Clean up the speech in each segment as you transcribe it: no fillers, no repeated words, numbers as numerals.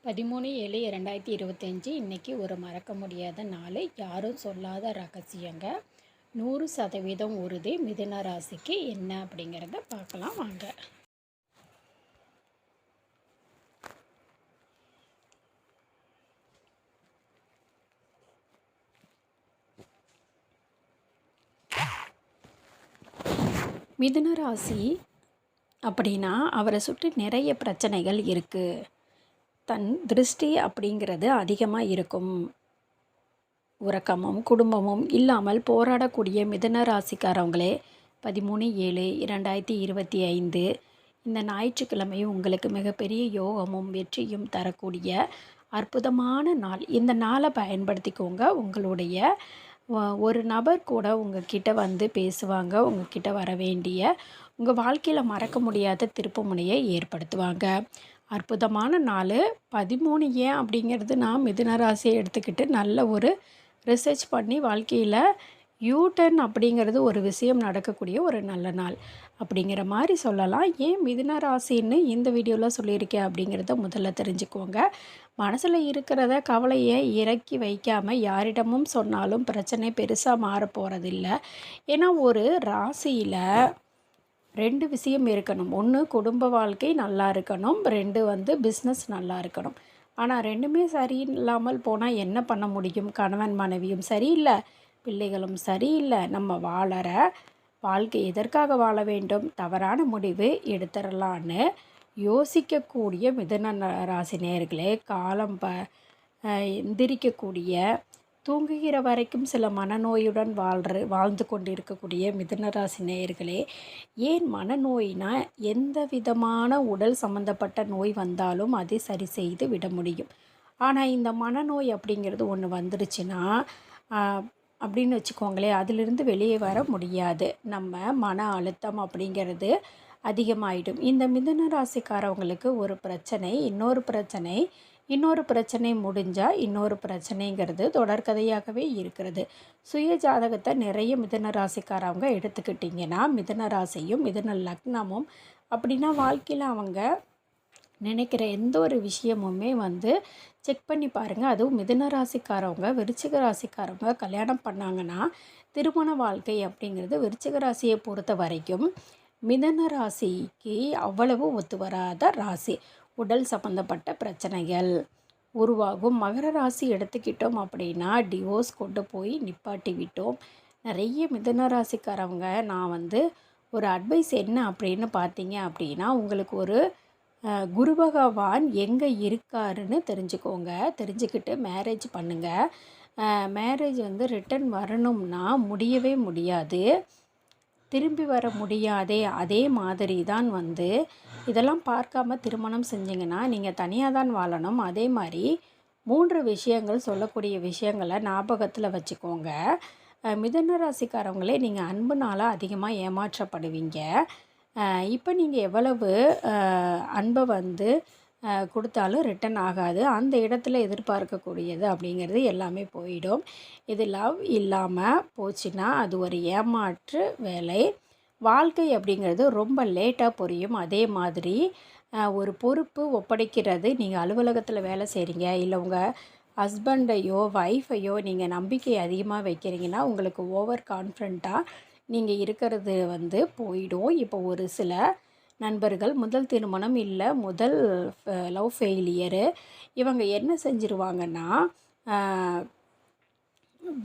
13/7/2025 இன்றைக்கி ஒரு மறக்க முடியாத நாள். யாரும் சொல்லாத ரகசியங்க. 100% உறுதி. மிதுன ராசிக்கு என்ன அப்படிங்கிறத பார்க்கலாம் வாங்க. மிதுன ராசி அப்படின்னா அவரை சுற்றி நிறைய பிரச்சனைகள் இருக்குது. தன் திருஷ்டி அப்படிங்கிறது அதிகமாக இருக்கும். உறக்கமும் குடும்பமும் இல்லாமல் போராடக்கூடிய மிதுன ராசிக்காரவங்களே, 13/7/2025 இந்த ஞாயிற்றுக்கிழமை உங்களுக்கு மிகப்பெரிய யோகமும் வெற்றியும் தரக்கூடிய அற்புதமான நாள். இந்த நாளை பயன்படுத்திக்கோங்க. உங்களுடைய ஒரு நபர் கூட உங்ககிட்ட வந்து பேசுவாங்க. உங்ககிட்ட வர வேண்டிய உங்கள் வாழ்க்கையில் மறக்க முடியாத திருப்புமுனையை ஏற்படுத்துவாங்க. அற்புதமான நாள். 13 ஏன் அப்படிங்கிறது, நான் மிதுன ராசியை எடுத்துக்கிட்டு நல்ல ஒரு ரிசர்ச் பண்ணி வாழ்க்கையில் யூடர்ன் அப்படிங்கிறது ஒரு விஷயம் நடக்கக்கூடிய ஒரு நல்ல நாள் அப்படிங்கிற மாதிரி சொல்லலாம். ஏன் மிதுன ராசின்னு இந்த வீடியோவில் சொல்லியிருக்கேன் அப்படிங்கிறத முதல்ல தெரிஞ்சுக்கோங்க. மனசில் இருக்கிறத கவலையை இறக்கி வைக்காமல் யாரிடமும் சொன்னாலும் பிரச்சனை பெருசாக மாற போகிறதில்ல. ஏன்னா ஒரு ராசியில் 2 விஷயம் இருக்கணும். ஒன்று குடும்ப வாழ்க்கை நல்லா இருக்கணும், 2 பிஸ்னஸ் நல்லா இருக்கணும். ஆனால் 2மே சரியில்லாமல் போனால் என்ன பண்ண முடியும்? கணவன் மனைவியும் சரியில்லை, பிள்ளைகளும் சரியில்லை. நம்ம வாழற வாழ்க்கை எதற்காக வாழ வேண்டும்? தவறான முடிவு எடுத்துடலான்னு யோசிக்கக்கூடிய மிதுன ராசி நேயர்களே, காலம் எந்திரிக்கக்கூடிய தூங்குகிற வரைக்கும் சில மனநோயுடன் வாழ்ந்து கொண்டிருக்கக்கூடிய மிதுன ராசி நேயர்களே, ஏன் மனநோயினா எந்த விதமான உடல் சம்மந்தப்பட்ட நோய் வந்தாலும் அதை சரி செய்து விட முடியும். ஆனால் இந்த மனநோய் அப்படிங்கிறது ஒன்று வந்துருச்சுன்னா அப்படின்னு வச்சுக்கோங்களேன், அதிலிருந்து வெளியே வர முடியாது. நம்ம மன அழுத்தம் அப்படிங்கிறது அதிகமாகிடும். இந்த மிதுன ராசிக்காரவங்களுக்கு ஒரு பிரச்சனை, இன்னொரு பிரச்சனை முடிஞ்சால் இன்னொரு பிரச்சனைங்கிறது தொடர்கதையாகவே இருக்கிறது. சுய ஜாதகத்தை நிறைய மிதுன ராசிக்காரவங்க எடுத்துக்கிட்டிங்கன்னா, மிதுன ராசியும் மிதுன லக்னமும் அப்படின்னா வாழ்க்கையில் அவங்க நினைக்கிற எந்த ஒரு விஷயமுமே செக் பண்ணி பாருங்கள். அதுவும் மிதுன ராசிக்காரவங்க விருச்சிக ராசிக்காரவங்க கல்யாணம் பண்ணாங்கன்னா, திருமண வாழ்க்கை அப்படிங்கிறது விருச்சிக ராசியை பொறுத்த வரைக்கும் மிதுன ராசிக்கு அவ்வளவு ஒத்து வராத ராசி. உடல் சம்பந்தப்பட்ட பிரச்சனைகள் உருவாகும். மகர ராசி எடுத்துக்கிட்டோம் அப்படின்னா டிவோர்ஸ் கொண்டு போய் நிப்பாட்டி விட்டோம். நிறைய மிதுன ராசிக்காரவங்க நான் ஒரு அட்வைஸ் என்ன அப்படின்னு பார்த்தீங்க அப்படின்னா, உங்களுக்கு ஒரு குரு பகவான் எங்கே இருக்காருன்னு தெரிஞ்சுக்கோங்க. தெரிஞ்சுக்கிட்டு மேரேஜ் பண்ணுங்கள். மேரேஜ் ரிட்டன் வரணும்னா முடியவே முடியாது, திரும்பி வர முடியாதே. அதே மாதிரி தான் இதெல்லாம் பார்க்காம திருமணம் செஞ்சிங்கன்னா நீங்கள் தனியாக தான் வாழணும். அதே மாதிரி 3 விஷயங்கள் சொல்லக்கூடிய விஷயங்களை ஞாபகத்தில் வச்சுக்கோங்க. மிதுன ராசிக்காரவங்களே, நீங்கள் அன்புனால் அதிகமாக ஏமாற்றப்படுவீங்க. இப்போ நீங்கள் எவ்வளவு அன்பை கொடுத்தாலும் ரிட்டன் ஆகாது. அந்த இடத்துல எதிர்பார்க்கக்கூடியது அப்படிங்கிறது எல்லாமே போயிடும். இது லவ் இல்லாமல் போச்சுன்னா அது ஒரு ஏமாற்று வேலை. வாழ்க்கை அப்படிங்கிறது ரொம்ப லேட்டாக புரியும். அதே மாதிரி ஒரு பொறுப்பு ஒப்படைக்கிறது, நீங்கள் அலுவலகத்தில் வேலை செய்கிறீங்க, இல்லை உங்கள் ஹஸ்பண்டையோ ஒய்ஃபையோ நீங்கள் நம்பிக்கை அதிகமாக வைக்கிறீங்கன்னா உங்களுக்கு ஓவர் கான்ஃபிடண்ட்டாக நீங்கள் இருக்கிறது போயிடும். இப்போ ஒரு சில நண்பர்கள் முதல் திருமணம் இல்லை முதல் லவ் ஃபெயிலியரு, இவங்க என்ன செஞ்சிருவாங்கன்னா,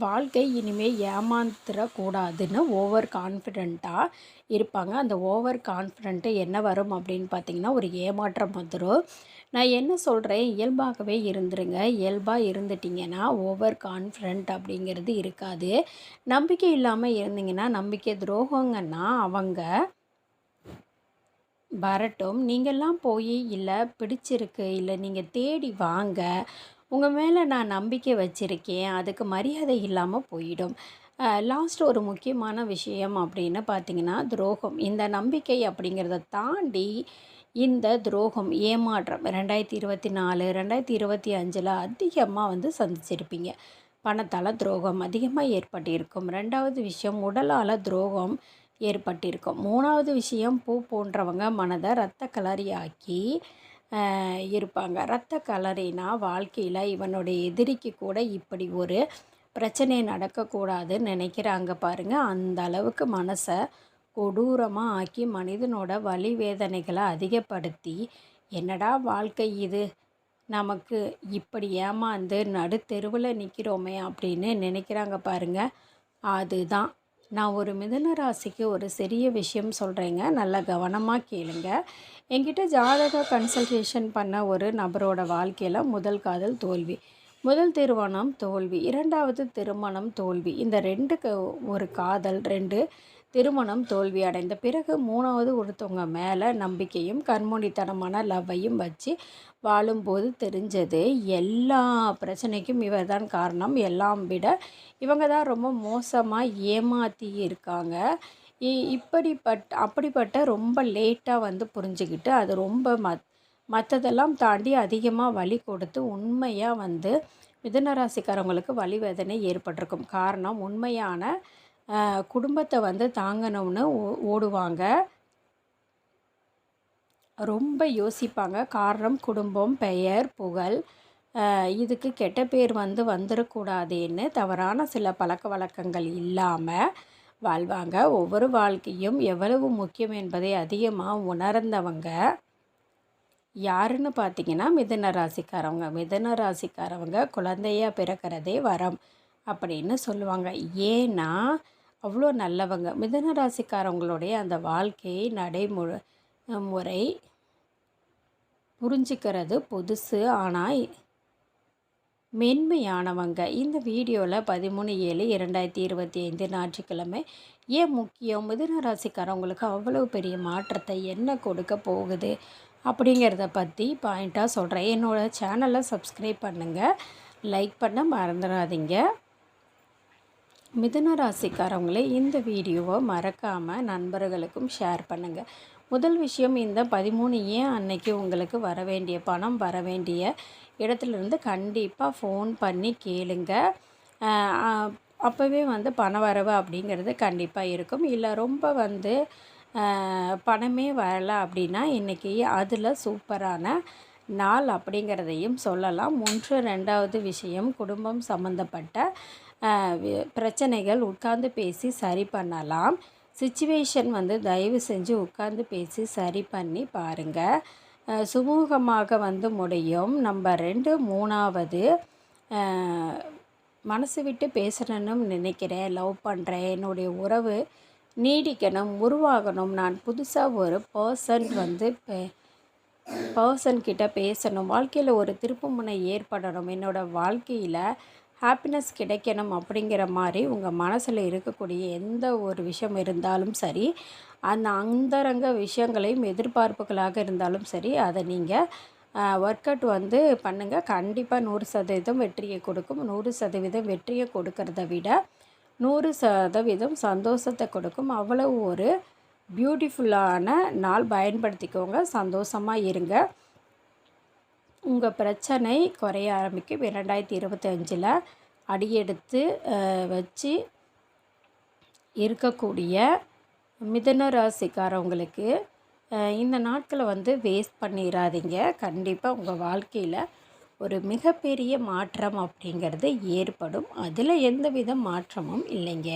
வாழ்க்கை இனிமேல் ஏமாந்துடக்கூடாதுன்னு ஓவர் கான்ஃபிடெண்ட்டாக இருப்பாங்க. அந்த ஓவர் கான்ஃபிடென்ட்டு என்ன வரும் அப்படின்னு பார்த்திங்கன்னா, ஒரு ஏமாற்றம் வந்துடும். நான் என்ன சொல்கிறேன், இயல்பாகவே இருந்துருங்க. இயல்பாக இருந்துட்டிங்கன்னா ஓவர் கான்ஃபிடென்ட் அப்படிங்கிறது இருக்காது. நம்பிக்கை இல்லாமல் இருந்தீங்கன்னா, நம்பிக்கை துரோகங்கன்னா அவங்க வரட்டும், நீங்கள்லாம் போய் இல்லை பிடிச்சிருக்கு, இல்லை நீங்கள் தேடி வாங்க, உங்கள் மேலே நான் நம்பிக்கை வச்சுருக்கேன், அதுக்கு மரியாதை இல்லாமல் போயிடும். லாஸ்ட் ஒரு முக்கியமான விஷயம் அப்படின்னு பார்த்திங்கன்னா துரோகம். இந்த நம்பிக்கை அப்படிங்கிறத தாண்டி இந்த துரோகம், ஏமாற்றம் 2024 2025 அதிகமாக சந்திச்சிருப்பீங்க. பணத்தால் துரோகம் அதிகமாக ஏற்பட்டிருக்கும். 2வது விஷயம் உடலால் துரோகம் ஏற்பட்டிருக்கும். 3வது விஷயம் பூ போன்றவங்க மனதை இரத்த கலரியாக்கி இருப்பாங்க. இரத்த கலரினா வாழ்க்கையில் இவனுடைய எதிரிக்கு கூட இப்படி ஒரு பிரச்சனை நடக்கக்கூடாதுன்னு நினைக்கிறாங்க பாருங்கள். அந்த அளவுக்கு மனசை கொடூரமாக ஆக்கி மனிதனோட வலி வேதனைகளை அதிகப்படுத்தி, என்னடா வாழ்க்கை இது, நமக்கு இப்படி ஏமாந்து நடுத்தெருவில் நிற்கிறோமே அப்படின்னு நினைக்கிறாங்க பாருங்கள். அதுதான் நான் ஒரு மிதுன ராசிக்கு ஒரு சிறிய விஷயம் சொல்கிறேங்க, நல்லா கவனமாக கேளுங்க. என்கிட்ட ஜாதக கன்சல்டேஷன் பண்ண ஒரு நபரோட வாழ்க்கையில் முதல் காதல் தோல்வி, முதல் திருமணம் தோல்வி, இரண்டாவது திருமணம் தோல்வி, இந்த ஒரு காதல் 2 திருமணம் தோல்வி அடைந்த பிறகு 3வது ஒருத்தவங்க மேலே நம்பிக்கையும் கண்மூடித்தனமான லவ்வையும் வச்சு வாழும்போது தெரிஞ்சது, எல்லா பிரச்சனைக்கும் இவர் தான் காரணம். எல்லாம் விட இவங்க தான் ரொம்ப மோசமாக ஏமாற்றி இருக்காங்க. அப்படிப்பட்ட ரொம்ப லேட்டாக புரிஞ்சுக்கிட்டு அது ரொம்ப மற்றதெல்லாம் தாண்டி அதிகமாக வலி கொடுத்து உண்மையாக மிதுன ராசிக்காரவங்களுக்கு வலி வேதனை ஏற்பட்டிருக்கும். காரணம், உண்மையான குடும்பத்தை தாங்கணும்னு ஓடுவாங்க, ரொம்ப யோசிப்பாங்க. காரணம், குடும்பம், பெயர், புகழ், இதுக்கு கெட்ட பேர் வந்துடக்கூடாதுன்னு தவறான சில பழக்க வழக்கங்கள் இல்லாமல் வாழ்வாங்க. ஒவ்வொரு வாழ்க்கையும் எவ்வளவு முக்கியம் என்பதை அதிகமாக உணர்ந்தவங்க யாருன்னு பார்த்தீங்கன்னா மிதுன ராசிக்காரவங்க. மிதுன ராசிக்காரவங்க குழந்தையாக பிறக்கிறதே வரம் அப்படின்னு சொல்லுவாங்க. ஏன்னா அவ்வளோ நல்லவங்க. மிதுன ராசிக்காரவங்களுடைய அந்த வாழ்க்கை முறை புரிஞ்சுக்கிறது புதுசு, ஆனால் மென்மையானவங்க. இந்த வீடியோவில் 13/7/2025 ஞாயிற்றுக்கிழமை ஏன் முக்கியம், மிதுன ராசிக்காரவங்களுக்கு அவ்வளோ பெரிய மாற்றத்தை என்ன கொடுக்க போகுது அப்படிங்கிறத பற்றி பாயிண்ட்டாக சொல்கிறேன். என்னோடய சேனலை சப்ஸ்கிரைப் பண்ணுங்கள், லைக் பண்ண மறந்துடாதீங்க. மிதுன ராசிக்காரவங்களே, இந்த வீடியோவை மறக்காமல் நண்பர்களுக்கும் ஷேர் பண்ணுங்கள். முதல் விஷயம், இந்த 13 ஏன் அன்னைக்கு உங்களுக்கு வர வேண்டிய பணம் வர வேண்டிய இடத்துலேருந்து கண்டிப்பாக ஃபோன் பண்ணி கேளுங்க. அப்போவே பண வரவு அப்படிங்கிறது கண்டிப்பாக இருக்கும். இல்லை ரொம்ப பணமே வரலை அப்படின்னா இன்றைக்கி அதில் சூப்பரான நாள் அப்படிங்கிறதையும் சொல்லலாம். 2வது விஷயம், குடும்பம் சம்மந்தப்பட்ட பிரச்சனைகள் உட்கார்ந்து பேசி சரி பண்ணலாம். சிச்சுவேஷன் தயவு செஞ்சு உட்கார்ந்து பேசி சரி பண்ணி பாருங்கள், சுமூகமாக முடியும். நம்பர் 2, 3வது, மனசு விட்டு பேசணும்னு நினைக்கிறேன், லவ் பண்ணுறேன், என்னுடைய உறவு நீடிக்கணும், உருவாகணும், நான் புதுசாக ஒரு பர்சன்கிட்ட பேசணும், வாழ்க்கையில் ஒரு திருப்புமுனை ஏற்படணும், என்னோடய வாழ்க்கையில் ஹாப்பினஸ் கிடைக்கணும் அப்படிங்கிற மாதிரி உங்கள் மனசில் இருக்கக்கூடிய எந்த ஒரு விஷயம் இருந்தாலும் சரி, அந்த அந்தரங்க விஷயங்களையும் எதிர்பார்ப்புகளாக இருந்தாலும் சரி, அதை நீங்கள் ஒர்க் அவுட் பண்ணுங்கள். கண்டிப்பாக 100% வெற்றியை கொடுக்கும். 100% வெற்றியை கொடுக்கறத விட 100% சந்தோஷத்தை கொடுக்கும். அவ்வளவு ஒரு பியூட்டிஃபுல்லான நாள், பயன்படுத்திக்கோங்க, சந்தோஷமாக இருங்க. உங்கள் பிரச்சனை குறைய ஆரம்பிக்கும். 2025 அடியெடுத்து வச்சு இருக்கக்கூடிய மிதுன ராசிக்காரவங்களுக்கு இந்த நாட்களை வேஸ்ட் பண்ணிடாதீங்க. கண்டிப்பாக உங்கள் வாழ்க்கையில் ஒரு மிகப்பெரிய மாற்றம் அப்படிங்கிறது ஏற்படும். அதில் எந்தவித மாற்றமும் இல்லைங்க.